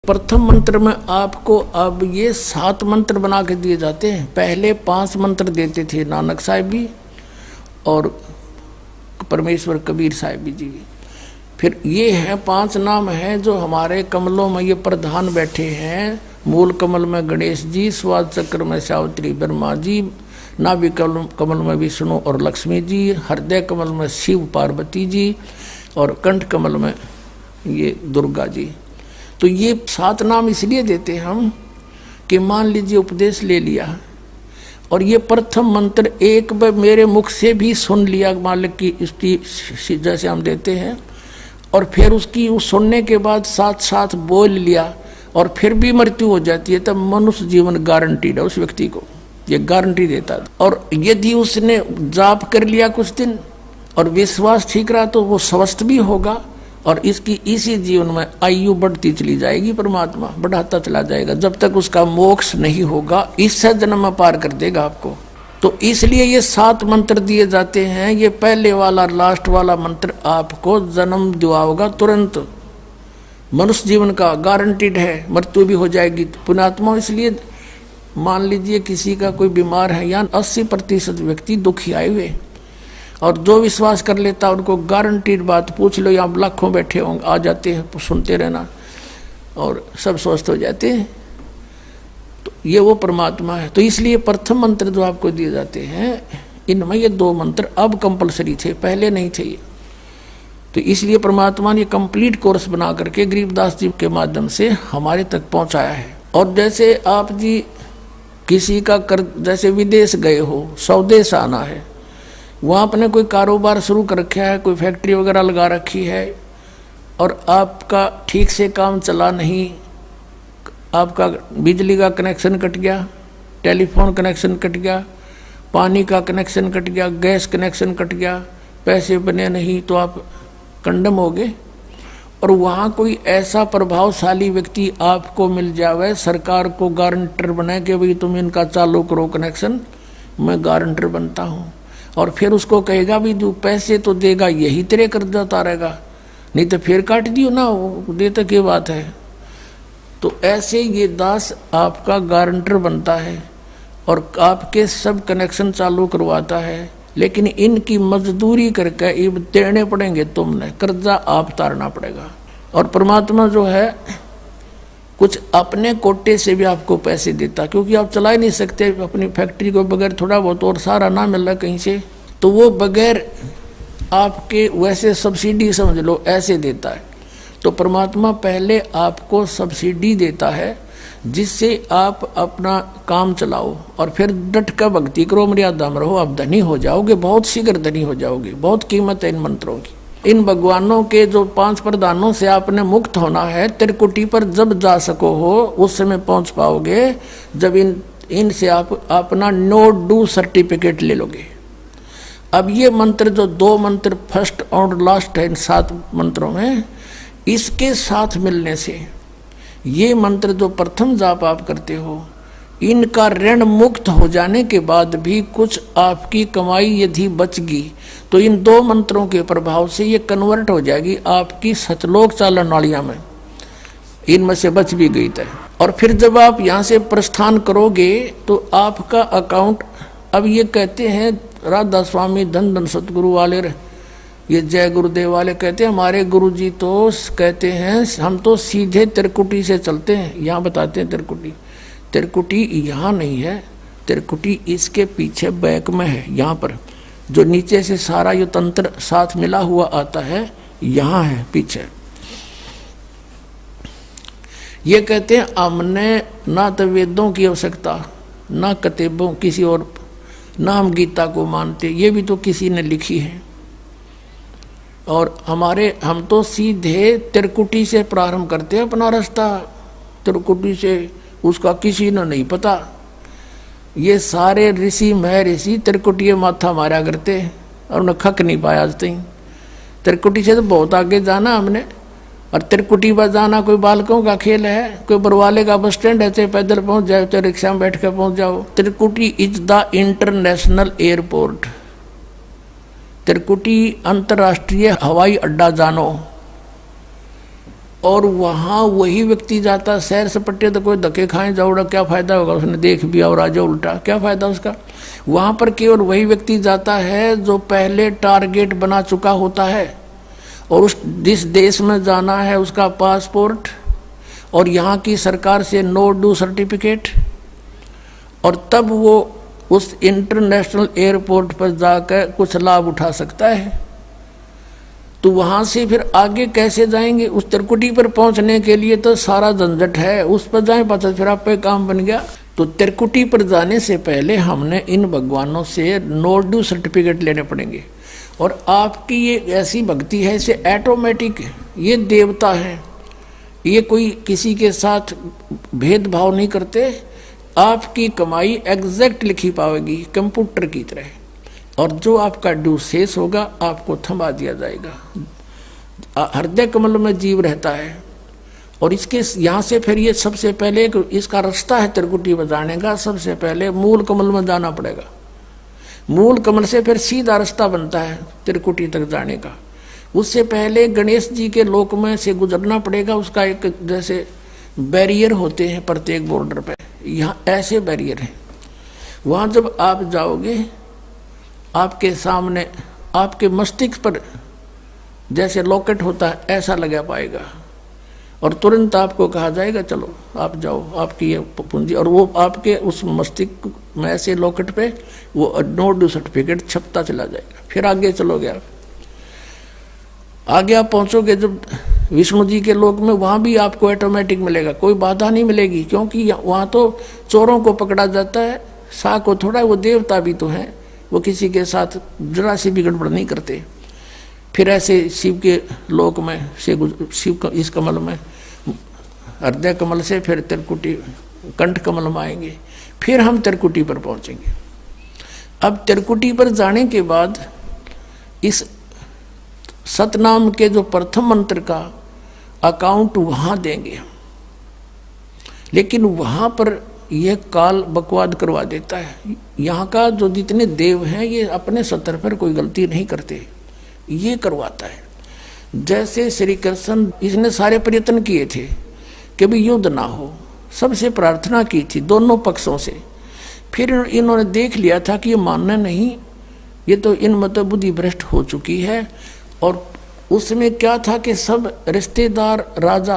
प्रथम मंत्र में आपको अब ये 7 मंत्र बना के दिए जाते हैं। पहले 5 मंत्र देते थे नानक साहिब भी और परमेश्वर कबीर साहिब जी। फिर ये है 5 नाम हैं जो हमारे कमलों में ये प्रधान बैठे हैं। मूल कमल में गणेश जी, स्वाद चक्र में सावित्री ब्रह्मा जी, नाभि कमल में विष्णु और लक्ष्मी जी, हृदय कमल में शिव पार्वती जी और कंठ कमल में ये दुर्गा जी। तो ये 7 नाम इसलिए देते हम कि मान लीजिए उपदेश ले लिया और ये प्रथम मंत्र एक बार मेरे मुख से भी सुन लिया मालिक की इसकी जैसे हम देते हैं, और फिर उसकी उस सुनने के बाद साथ साथ बोल लिया और फिर भी मृत्यु हो जाती है, तब मनुष्य जीवन गारंटीड है उस व्यक्ति को, ये गारंटी देता है। और यदि उसने जाप कर लिया कुछ दिन और विश्वास ठीक रहा तो वो स्वस्थ भी होगा और इसकी इसी जीवन में आयु बढ़ती चली जाएगी, परमात्मा बढ़ाता चला जाएगा जब तक उसका मोक्ष नहीं होगा, इस जन्म में पार कर देगा आपको। तो इसलिए ये 7 मंत्र दिए जाते हैं। ये पहले वाला लास्ट वाला मंत्र आपको जन्म दिलाएगा तुरंत, मनुष्य जीवन का गारंटीड है, मृत्यु भी हो जाएगी पुण्यात्मा। इसलिए मान लीजिए किसी का कोई बीमार है, या 80% व्यक्ति दुखी आए हुए, और जो विश्वास कर लेता उनको गारंटीड बात पूछ लो, यहाँ लाखों बैठे होंगे आ जाते हैं, सुनते रहना और सब स्वस्थ हो जाते हैं। तो ये वो परमात्मा है। तो इसलिए प्रथम मंत्र जो आपको दिए जाते हैं इनमें ये 2 मंत्र अब कंपलसरी थे, पहले नहीं थे ये। तो इसलिए परमात्मा ने कंप्लीट कोर्स बना करके गरीबदास जी के माध्यम से हमारे तक पहुंचाया है। और जैसे आप जी किसी का जैसे विदेश गए हो, स्वदेश आना है, वहाँ आपने कोई कारोबार शुरू कर रखा है, कोई फैक्ट्री वगैरह लगा रखी है और आपका ठीक से काम चला नहीं, आपका बिजली का कनेक्शन कट गया, टेलीफोन कनेक्शन कट गया, पानी का कनेक्शन कट गया, गैस कनेक्शन कट गया, पैसे बने नहीं तो आप कंडम हो गए। और वहाँ कोई ऐसा प्रभावशाली व्यक्ति आपको मिल जावे, सरकार को गारंटर बनाए कि भाई तुम इनका चालू करो कनेक्शन, मैं गारंटर बनता हूँ, और फिर उसको कहेगा भी तू पैसे तो देगा, यही तेरे कर्जा उतारेगा, नहीं तो फिर काट दियो ना, वो देता क्या बात है। तो ऐसे ये दास आपका गारंटर बनता है और आपके सब कनेक्शन चालू करवाता है, लेकिन इनकी मजदूरी करके ये देने पड़ेंगे, तुमने कर्जा आप उतारना पड़ेगा। और परमात्मा जो है कुछ अपने कोटे से भी आपको पैसे देता, क्योंकि आप चला ही नहीं सकते अपनी फैक्ट्री को बगैर थोड़ा बहुत और सारा ना मिल रहा कहीं से, तो वो बगैर आपके वैसे सब्सिडी समझ लो ऐसे देता है। तो परमात्मा पहले आपको सब्सिडी देता है जिससे आप अपना काम चलाओ और फिर डट कर भक्ति करो, मर्यादा में रहो, आप धनी हो जाओगे, बहुत शीघ्र धनी हो जाओगे। बहुत कीमत है इन मंत्रों की। इन भगवानों के जो 5 प्रधानों से आपने मुक्त होना है, त्रिकुटी पर जब जा सको हो उस समय पहुंच पाओगे जब इनसे आप अपना नो डू सर्टिफिकेट ले लोगे। अब ये मंत्र जो 2 मंत्र फर्स्ट और लास्ट है इन 7 मंत्रों में, इसके साथ मिलने से ये मंत्र जो प्रथम जाप आप करते हो, इनका ऋण मुक्त हो जाने के बाद भी कुछ आपकी कमाई यदि बचगी तो इन 2 मंत्रों के प्रभाव से ये कन्वर्ट हो जाएगी आपकी सतलोक चालन नालियाँ में, इनमें से बच भी गई तय। और फिर जब आप यहाँ से प्रस्थान करोगे तो आपका अकाउंट, अब ये कहते हैं राधा स्वामी धन धन सतगुरु वाले, ये जय गुरुदेव वाले कहते हैं, हमारे गुरुजी तो कहते हैं हम तो सीधे त्रिकुटी से चलते हैं। यहाँ बताते हैं त्रिकुटी यहाँ नहीं है, त्रिकुटी इसके पीछे बैक में है, यहाँ पर जो नीचे से सारा ये तंत्र साथ मिला हुआ आता है, यहाँ है पीछे। ये कहते हैं हमने ना तो वेदों की आवश्यकता, ना किताबों किसी और, ना हम गीता को मानते, ये भी तो किसी ने लिखी है, और हम तो सीधे त्रिकुटी से प्रारंभ करते हैं अपना रास्ता, त्रिकुटी से उसका किसी ने नहीं पता। ये सारे ऋषि महर्षि त्रिकुटी माथा मारा करते और उन्हें खक नहीं पाया आज तक। त्रिकुटी से तो बहुत आगे जाना हमने, और त्रिकुटी पर जाना कोई बालकों का खेल है, कोई बरवाले का बस स्टैंड है, चाहे पैदल पहुंच जाओ चाहे रिक्शा में बैठ कर पहुंच जाओ। त्रिकुटी इज द इंटरनेशनल एयरपोर्ट, त्रिकुटी अंतर्राष्ट्रीय हवाई अड्डा जानो। और वहाँ वही व्यक्ति जाता सैर सपट्टे, तो कोई धक्के खाए जाओड़ा क्या फायदा होगा, उसने देख भी और आ जाओ उल्टा, क्या फायदा उसका। वहाँ पर केवल वही व्यक्ति जाता है जो पहले टारगेट बना चुका होता है, और उस जिस देश में जाना है उसका पासपोर्ट और यहाँ की सरकार से नो डू सर्टिफिकेट, और तब वो उस इंटरनेशनल एयरपोर्ट पर जाकर कुछ लाभ उठा सकता है। तो वहाँ से फिर आगे कैसे जाएंगे, उस त्रिकुटी पर पहुँचने के लिए तो सारा झंझट है, उस पर जाए पता फिर आप पे काम बन गया। तो त्रिकुटी पर जाने से पहले हमने इन भगवानों से नो ड्यू सर्टिफिकेट लेने पड़ेंगे। और आपकी ये ऐसी भक्ति है, इसे ऑटोमेटिक, ये देवता है, ये कोई किसी के साथ भेदभाव नहीं करते, आपकी कमाई एग्जैक्ट लिखी पाएगी कंप्यूटर की तरह, और जो आपका ड्यू शेष होगा आपको थमा दिया जाएगा। हृदय कमल में जीव रहता है, और इसके यहाँ से फिर ये सबसे पहले इसका रास्ता है त्रिकुटी बजाने का, सबसे पहले मूल कमल में जाना पड़ेगा। मूल कमल से फिर सीधा रास्ता बनता है त्रिकुटी तक जाने का। उससे पहले गणेश जी के लोक में से गुजरना पड़ेगा, उसका एक जैसे बैरियर होते हैं प्रत्येक बॉर्डर पे, यहाँ ऐसे बैरियर हैं। वहाँ जब आप जाओगे आपके सामने आपके मस्तिष्क पर जैसे लॉकेट होता है ऐसा लगा पाएगा, और तुरंत आपको कहा जाएगा चलो आप जाओ, आपकी ये पूंजी, और वो आपके उस मस्तिष्क में ऐसे लॉकेट पे वो नो ड्यू सर्टिफिकेट छपता चला जाएगा। फिर आगे चलोगे आप, आगे आप पहुँचोगे जब विष्णु जी के लोक में, वहाँ भी आपको ऑटोमेटिक मिलेगा, कोई बाधा नहीं मिलेगी, क्योंकि वहाँ तो चोरों को पकड़ा जाता है, सा को थोड़ा, वो देवता भी तो हैं, वो किसी के साथ जरा सी भी गड़बड़ नहीं करते। फिर ऐसे शिव के लोक में से शिव इस कमल में हृदय कमल से फिर त्रिकुटी कंठ कमल में आएंगे, फिर हम त्रिकुटी पर पहुंचेंगे। अब त्रिकुटी पर जाने के बाद इस सतनाम के जो प्रथम मंत्र का अकाउंट वहाँ देंगे, लेकिन वहाँ पर यह काल बकवाद करवा देता है। यहाँ का जो जितने देव हैं ये अपने सतर पर कोई गलती नहीं करते, ये करवाता है। जैसे श्री कृष्ण, इसने सारे प्रयत्न किए थे कि भी युद्ध ना हो, सबसे प्रार्थना की थी दोनों पक्षों से, फिर इन्होंने देख लिया था कि ये मानना नहीं, ये तो इन मत बुद्धि भ्रष्ट हो चुकी है। और उसमें क्या था कि सब रिश्तेदार राजा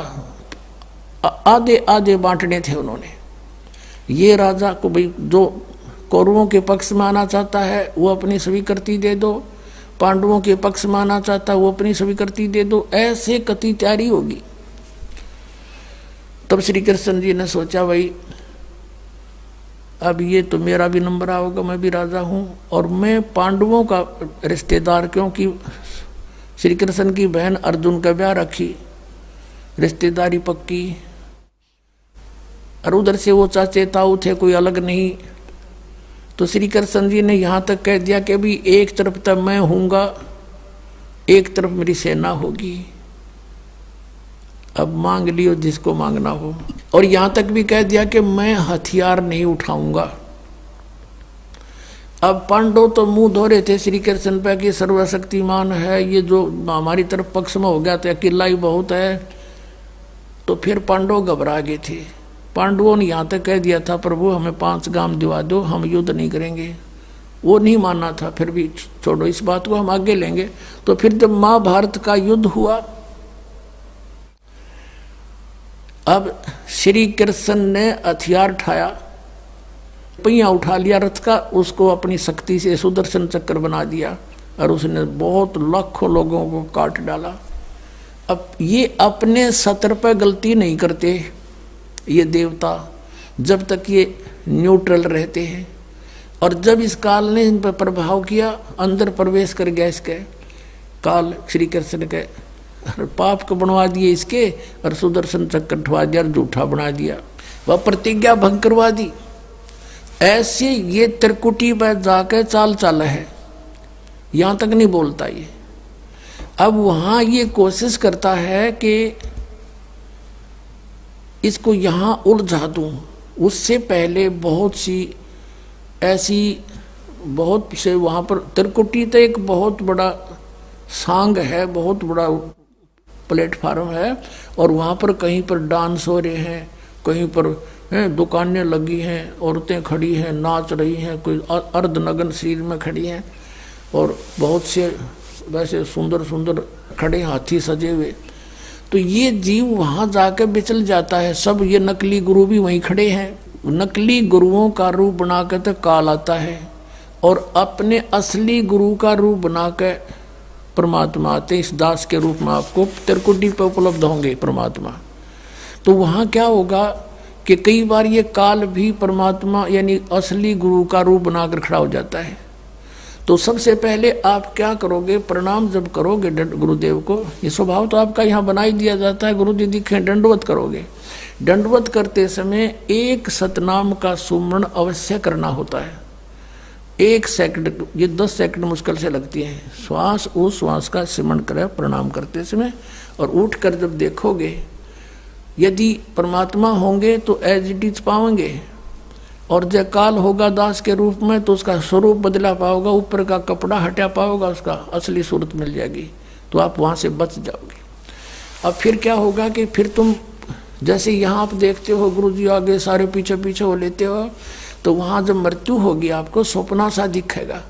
आधे आधे बांटने थे उन्होंने। ये राजा को भाई जो कौरवों के पक्ष में आना चाहता है वो अपनी स्वीकृति दे दो, पांडवों के पक्ष में आना चाहता है वो अपनी स्वीकृति दे दो, ऐसे कति तैयारी होगी। तब श्री कृष्ण जी ने सोचा भाई अब ये तो मेरा भी नंबर आओगा, मैं भी राजा हूँ और मैं पांडवों का रिश्तेदार, क्योंकि श्री कृष्ण की बहन अर्जुन का ब्याह रखी, रिश्तेदारी पक्की, और उधर से वो चाचे ताऊ थे, कोई अलग नहीं। तो श्री कृष्ण जी ने यहाँ तक कह दिया कि अभी एक तरफ तक मैं हूँगा, एक तरफ मेरी सेना होगी, अब मांग लियो जिसको मांगना हो। और यहाँ तक भी कह दिया कि मैं हथियार नहीं उठाऊंगा। अब पांडव तो मुंह धो रहे थे श्री कृष्ण पे कि सर्वशक्तिमान है, ये जो हमारी तरफ पक्ष में हो गया तो अकेला ही बहुत है। तो फिर पांडव घबरा गए थे। पांडवों ने यहाँ तक कह दिया था प्रभु हमें 5 गांव दिवा दो, हम युद्ध नहीं करेंगे। वो नहीं मानना था, फिर भी छोड़ो इस बात को, हम आगे लेंगे। तो फिर जब महाभारत का युद्ध हुआ, अब श्री कृष्ण ने हथियार उठाया, पहिया उठा लिया रथ का, उसको अपनी शक्ति से सुदर्शन चक्र बना दिया और उसने बहुत लाखों लोगों को काट डाला। अब ये अपने सतर पर गलती नहीं करते ये देवता, जब तक ये न्यूट्रल रहते हैं। और जब इस काल ने इन पर प्रभाव किया, अंदर प्रवेश कर गया इसके काल, श्री कृष्ण के पाप को बनवा दिए इसके, और सुदर्शन चक्र उठवा दिया और झूठा बना दिया, वह प्रतिज्ञा भंग करवा दी। ऐसे ये त्रिकुटी पर जाकर चाल चाल है, यहाँ तक नहीं बोलता ये। अब वहाँ ये कोशिश करता है कि इसको यहाँ उलझा दूँ। उससे पहले बहुत सी ऐसी बहुत से वहाँ पर त्रिकुटी तो एक बहुत बड़ा सांग है, बहुत बड़ा प्लेटफार्म है, और वहाँ पर कहीं पर डांस हो रहे हैं, कहीं पर दुकानें लगी हैं, औरतें खड़ी हैं, नाच रही हैं, कोई अर्धनग्न शरीर में खड़ी हैं, और बहुत से वैसे सुंदर सुंदर खड़े हाथी सजे हुए। तो ये जीव वहाँ जाकर बिचल जाता है। सब ये नकली गुरु भी वहीं खड़े हैं, नकली गुरुओं का रूप बनाकर तो काल आता है, और अपने असली गुरु का रूप बनाकर परमात्मा आते। इस दास के रूप में आपको त्रिकुटी पे उपलब्ध होंगे परमात्मा। तो वहाँ क्या होगा कि कई बार ये काल भी परमात्मा यानी असली गुरु का रूप बनाकर खड़ा हो जाता है। तो सबसे पहले आप क्या करोगे, प्रणाम जब करोगे गुरुदेव को, ये स्वभाव तो आपका यहाँ बना ही दिया जाता है, गुरु जी दिखे दंडवत करोगे। दंडवत करते समय एक सतनाम का सुमरण अवश्य करना होता है। 1 सेकंड, ये 10 सेकंड मुश्किल से लगती है। श्वास उस श्वास का सिमरण करें प्रणाम करते समय, और उठकर जब देखोगे यदि परमात्मा होंगे तो एज इट इज पाओगे, और जब काल होगा दास के रूप में तो उसका स्वरूप बदला पाओगा, ऊपर का कपड़ा हटा पाओगा, उसका असली सूरत मिल जाएगी, तो आप वहाँ से बच जाओगे। अब फिर क्या होगा कि फिर तुम जैसे यहाँ आप देखते हो गुरु जी आगे सारे पीछे पीछे हो लेते हो, तो वहाँ जब मृत्यु होगी आपको स्वप्ना सा दिखेगा।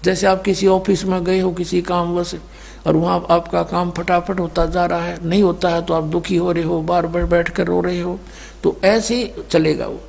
जैसे आप किसी ऑफिस में गए हो किसी कामवश, और वहाँ आपका काम फटाफट होता जा रहा है, नहीं होता है तो आप दुखी हो रहे हो, बार बार बैठ कर रो रहे हो, तो ऐसे ही चलेगा वो।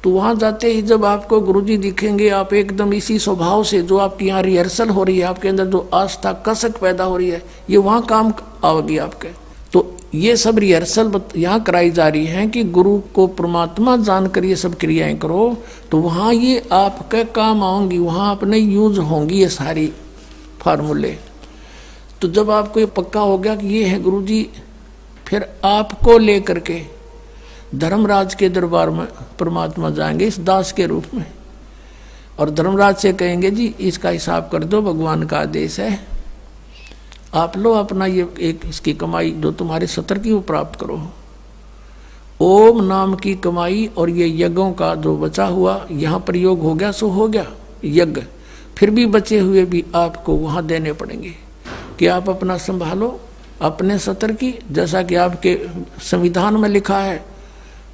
तो वहाँ जाते ही जब आपको गुरुजी दिखेंगे, आप एकदम इसी स्वभाव से जो आपकी यहाँ रिहर्सल हो रही है, आपके अंदर जो आस्था कसक पैदा हो रही है, ये वहाँ काम आओगी आपके। तो ये सब रिहर्सल यहाँ कराई जा रही है कि गुरु को परमात्मा जानकर ये सब क्रियाएं करो, तो वहाँ ये आपके काम आऊँगी, वहाँ अपने यूज होंगी ये सारी फार्मूले। तो जब आपको ये पक्का हो गया कि ये है गुरुजी, फिर आपको लेकर के धर्मराज के दरबार में परमात्मा जाएंगे इस दास के रूप में, और धर्मराज से कहेंगे जी इसका हिसाब कर दो, भगवान का आदेश है, आप लो अपना ये एक इसकी कमाई जो तुम्हारे सतर की वो प्राप्त करो। ओम नाम की कमाई और ये यज्ञों का जो बचा हुआ यहाँ प्रयोग हो गया सो हो गया यज्ञ, फिर भी बचे हुए भी आपको वहाँ देने पड़ेंगे कि आप अपना संभालो अपने सतर की, जैसा कि आपके संविधान में लिखा है।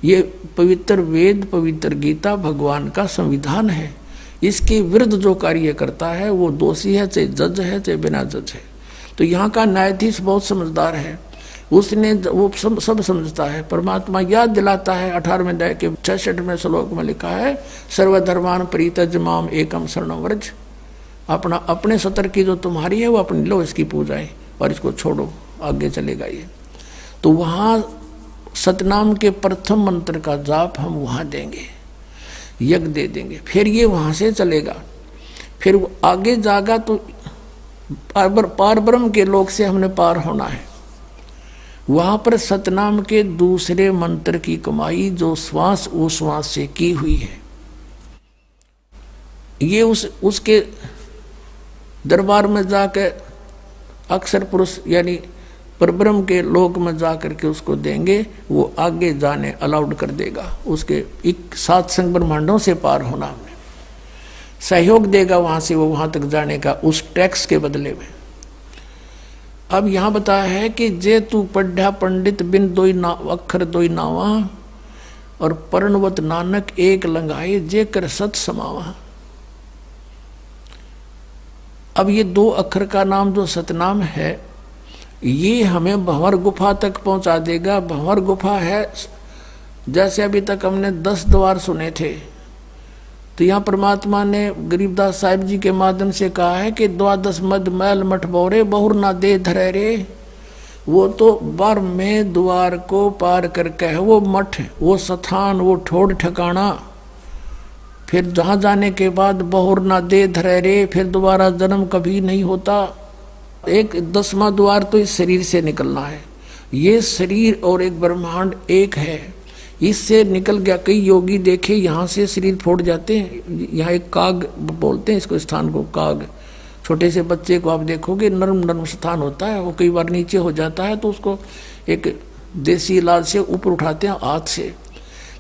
ये पवित्र वेद पवित्र गीता भगवान का संविधान है, इसके विरुद्ध जो कार्य करता है वो दोषी है, चाहे जज है चाहे बिना जज है। तो यहाँ का न्यायाधीश बहुत समझदार है, उसने वो सब समझता है। परमात्मा याद दिलाता है 18वें अध्याय के 66वें श्लोक में लिखा है, सर्वधर्मान परित्यज माम एकम शरणं व्रज। अपना अपने सतर की जो तुम्हारी है वो अपनी लो, इसकी पूजाएं, और इसको छोड़ो, आगे चलेगा ये। तो वहाँ सतनाम के प्रथम मंत्र का जाप हम वहाँ देंगे, यज्ञ दे देंगे, फिर ये वहाँ से चलेगा, फिर वो आगे जागा तो पार ब्रह्म के लोक से हमने पार होना है। वहाँ पर सतनाम के दूसरे मंत्र की कमाई जो श्वास उश्वास से की हुई है, ये उसके दरबार में जाकर अक्षर पुरुष यानी परब्रह्म के लोक में जा करके उसको देंगे, वो आगे जाने अलाउड कर देगा, उसके 7 संग ब्रह्मांडों से पार होना हमें सहयोग देगा वहाँ से वो वहाँ तक जाने का, उस टैक्स के बदले में। अब यहाँ बताया है कि जे तू पढ़ा पंडित बिन दोई ना अक्षर दोई नावा, और पर्णवत नानक एक लंगाए जे कर सत समावा। अब ये 2 अक्षर का नाम जो सतनाम है, ये हमें भंवर गुफा तक पहुंचा देगा। भंवर गुफा है, जैसे अभी तक हमने 10 द्वार सुने थे, तो यहाँ परमात्मा ने गरीबदास साहिब जी के माध्यम से कहा है कि 12 मद मैल मठ बोरे बहुर ना दे धरे रे। वो तो 12वें द्वार को पार करके है वो मठ, वो स्थान, वो ठोड़ ठिकाना, फिर जहाँ जाने के बाद बहुर ना दे धरे रे, फिर दोबारा जन्म कभी नहीं होता। एक 10वां द्वार तो इस शरीर से निकलना है, ये शरीर और एक ब्रह्मांड एक है, इससे निकल गया। कई योगी देखे यहाँ से शरीर फोड़ जाते हैं, यहाँ एक काग बोलते हैं इसको, स्थान को काग। छोटे से बच्चे को आप देखोगे नर्म नर्म स्थान होता है, वो कई बार नीचे हो जाता है तो उसको एक देसी इलाज से ऊपर उठाते हैं हाथ से,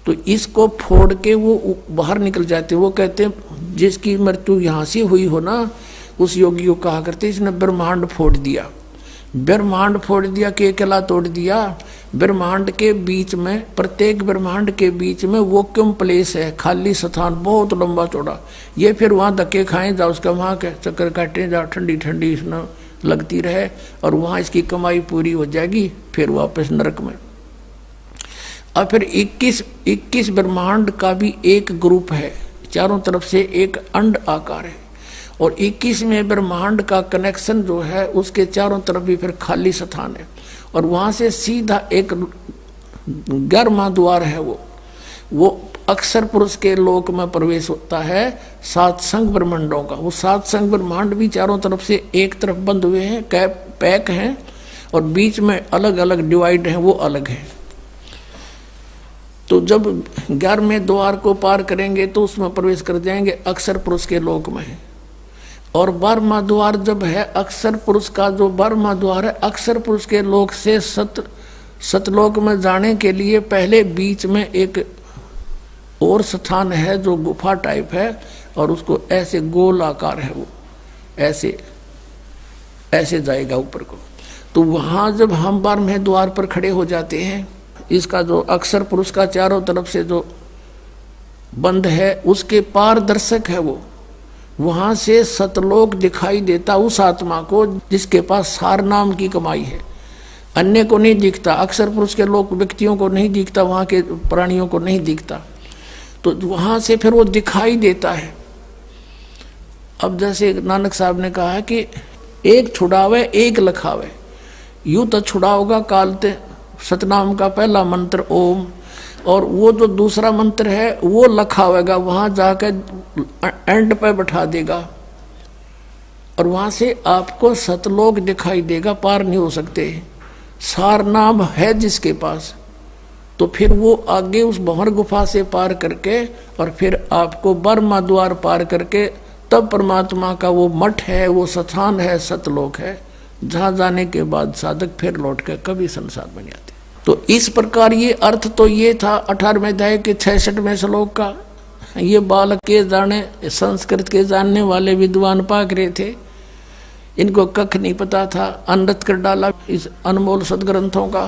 तो इसको फोड़ के वो बाहर निकल जाते हैं। वो कहते हैं जिसकी मृत्यु यहाँ से हुई हो ना, उस योगी को कहा करते इसने ब्रह्मांड फोड़ दिया। ब्रह्मांड फोड़ दिया, केकला तोड़ दिया। ब्रह्मांड के बीच में, प्रत्येक ब्रह्मांड के बीच में वैक्यूम प्लेस है, खाली स्थान, बहुत लंबा चौड़ा। ये फिर वहाँ धक्के खाएं जाओ, उसका वहाँ के चक्कर काटे जाओ, ठंडी ठंडी इसमें लगती रहे, और वहाँ इसकी कमाई पूरी हो जाएगी, फिर वापस नरक में। और फिर 21 ब्रह्मांड का भी एक ग्रुप है, चारों तरफ से एक अंड आकार है, और 21वें ब्रह्मांड का कनेक्शन जो है उसके चारों तरफ भी फिर खाली स्थान है, और वहाँ से सीधा एक 11वां द्वार है, वो अक्षर पुरुष के लोक में प्रवेश होता है, 7 संघ ब्रह्मांडों का। वो 7 संघ ब्रह्मांड भी चारों तरफ से एक तरफ बंद हुए हैं, पैक हैं, और बीच में अलग अलग डिवाइड हैं, वो अलग है। तो जब 11वें द्वार को पार करेंगे तो उसमें प्रवेश कर जाएंगे, अक्षर पुरुष के लोक में है। और 12वां द्वार जब है अक्षर पुरुष का, जो 12वां द्वार है अक्षर पुरुष के लोक से सतलोक में जाने के लिए पहले बीच में एक और स्थान है जो गुफा टाइप है, और उसको ऐसे गोल आकार है, वो ऐसे ऐसे जाएगा ऊपर को। तो वहाँ जब हम 12वें द्वार पर खड़े हो जाते हैं, इसका जो अक्षर पुरुष का चारों तरफ से जो बंद है उसके पारदर्शक है, वो वहाँ से सतलोक दिखाई देता उस आत्मा को जिसके पास सार नाम की कमाई है। अन्य को नहीं दिखता, अक्षर पुरुष के लोग व्यक्तियों को नहीं दिखता, वहाँ के प्राणियों को नहीं दिखता, तो वहाँ से फिर वो दिखाई देता है। अब जैसे नानक साहब ने कहा है कि एक छुड़ावे एक लखावे, यूं तो छुड़ाओगा कालते सतनाम का पहला मंत्र ओम, और वो जो दूसरा मंत्र है वो लखावेगा, वहाँ जाकर एंड पे बैठा देगा, और वहाँ से आपको सतलोक दिखाई देगा, पार नहीं हो सकते। सार नाम है जिसके पास, तो फिर वो आगे उस भंवर गुफा से पार करके, और फिर आपको 12वां द्वार पार करके तब परमात्मा का वो मठ है, वो स्थान है, सतलोक है, जहाँ जाने के बाद साधक फिर लौट कर कभी संसार में नहीं आते। तो इस प्रकार ये अर्थ तो ये था 18वें अध्याय के 66वें श्लोक का। ये बालक के जाने, संस्कृत के जानने वाले विद्वान पाक रहे थे, इनको कख नहीं पता था, अनृत कर डाला इस अनमोल सदग्रंथों का।